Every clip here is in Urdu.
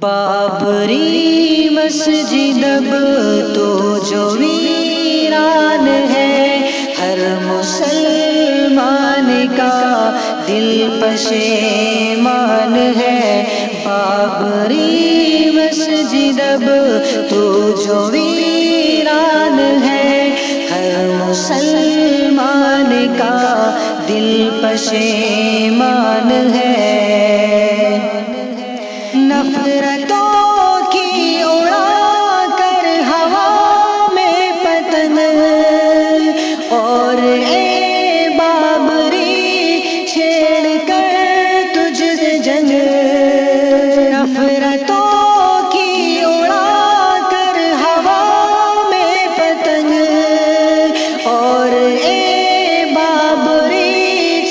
بابری مسجد اب تو جو ویران ہے، ہر مسلمان کا دل پشیمان ہے۔ بابری مسجد اب تو جو ویران ہے، ہر مسلمان کا دل پشیمان ہے۔ نفرتوں کی اڑا کر ہوا میں پتنگ، اور اے بابری چھیڑ کر تجھ سے جنگ۔ نفرتوں کی اڑا کر ہوا میں پتنگ، اور اے بابری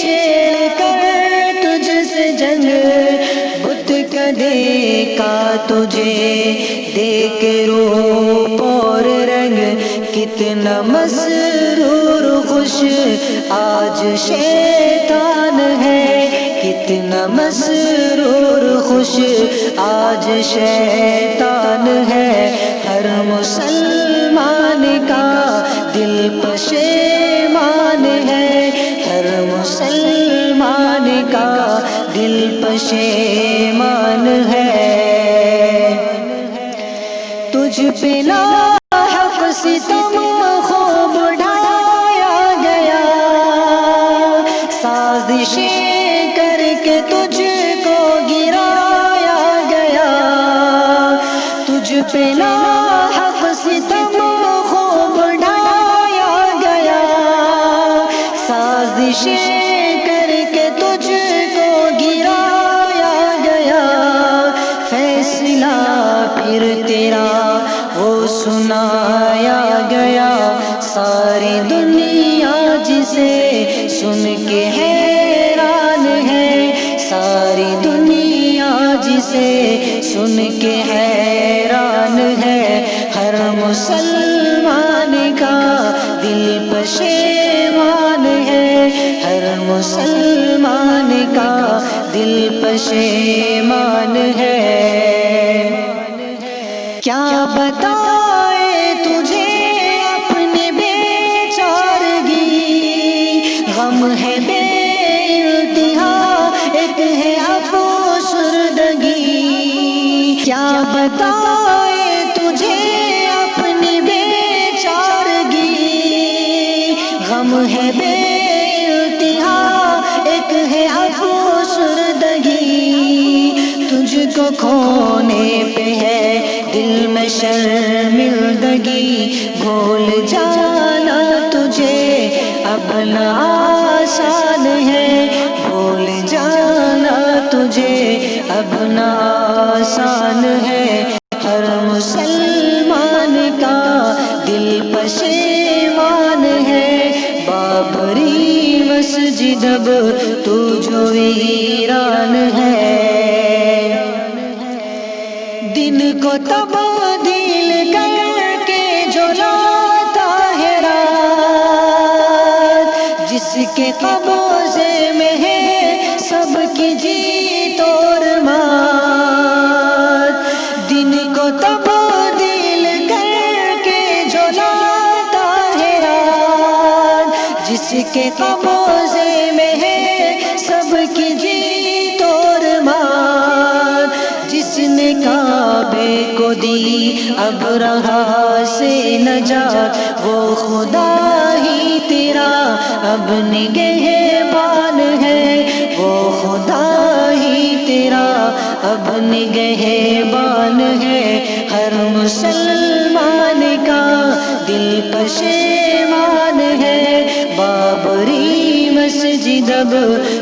چھیڑ کر تجھ سے جنگ۔ دیکھا تجھے دیکھ روپ اور رنگ، کتنا مسرور خوش آج شیطان ہے، کتنا مسرور خوش آج شیطان ہے۔ ہر مسلمان کا دل پشیمان ہے، ہر مسلمان کا دل پشیمان ہے۔ تجھ پہ لاحق ستم خوب ڈھایا گیا، سازشیں کر کے تجھ کو گرایا گیا۔ تجھ پہ لاحق ستم خوب ڈھایا گیا، سازشیں کر کے تجھ کو گرایا گیا۔ فیصلہ پھر تیرا وہ سنایا گیا، ساری دنیا جسے سن کے حیران ہے، ساری دنیا جسے سن کے حیران ہے۔ ہر مسلمان کا دل پشیمان ہے، ہر مسلمان کا دل پشیمان ہے۔ کیا بتائے تجھے اپنے بے چارگی، غم ہے بے انتہا ایک ہے افسردگی۔ کیا بتائے تجھے اپنی بے چارگی، غم ہے بے انتہا ایک ہے افسردگی۔ تجھ کو کھونے پہ ہے دل میں شرمندگی، بھول جانا تجھے اب نہ آسان ہے، بھول جانا تجھے اب نہ آسان ہے۔ ہر مسلمان کا دل پشیمان ہے، بابری مسجد اب تو جو ویران ہے۔ دن کو تبدیل کر کے جو لاتا ہے رات، جس کے قبضے میں ہے سب کی جیت اور مات۔ دن کو تبدیل کر کے جو لاتا ہے رات، جس کے قبضے میں ہے سب کی جیت اور مات۔ جس نے کعبے کو دی اب رہا سے نجات، وہ خدا ہی تیرا اب نگہبان ہے، وہ خدا ہی تیرا اب نگہبان ہے۔ ہر مسلمان کا دل پشیمان ہے، بابری مسجد اب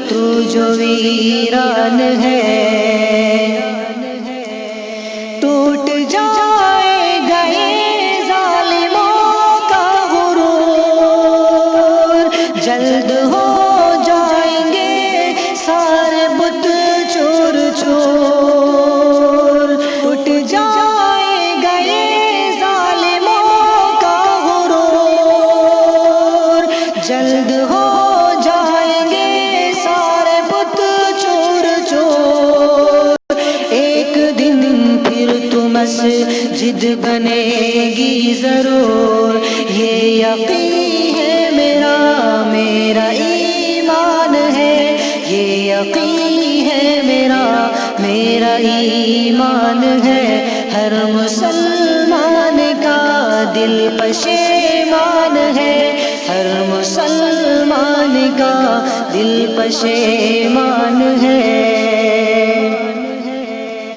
تو جو ویران ہے۔ ٹوٹ جائے گا یہ ظالموں کا غرور، جلد ہو جائیں گے سارے بت چور چور۔ ٹوٹ جائے گا یہ ظالموں کا غرور، جلد ہو جائیں گے سارے بت چور چور۔ مسجد بنے گی ضرور، یہ یقین ہے میرا، میرا ایمان ہے، یہ یقین ہے میرا، میرا ایمان ہے۔ ہر مسلمان کا دل پشیمان ہے، ہر مسلمان کا دل پشیمان ہے۔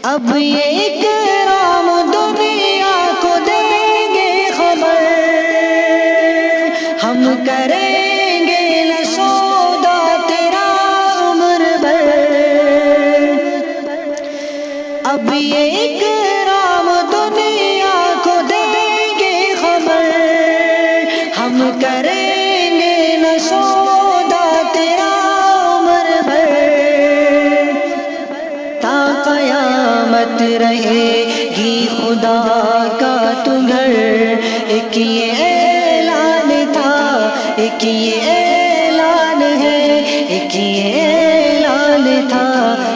اب یہ اکرام دنیا کو دیں گے خبر، ہم کریں گے نہ سودا تیرا عمر بھر۔ اب یہ اکرام دنیا کو دیں گے خبر، ہم کریں گے نہ سودا تیرا عمر بھر۔ تا قیامت رہے گی خدا کا تو گھر، ایک یہ اعلان تھا، ایک یہ اعلان ہے، ایک یہ اعلان تھا،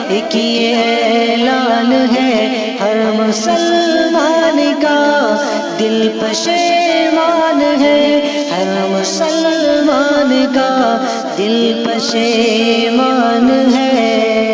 ایک یہ اعلان ہے۔ ہر مسلمان کا دل پشیمان ہے، ہر مسلمان کا دل پشیمان ہے۔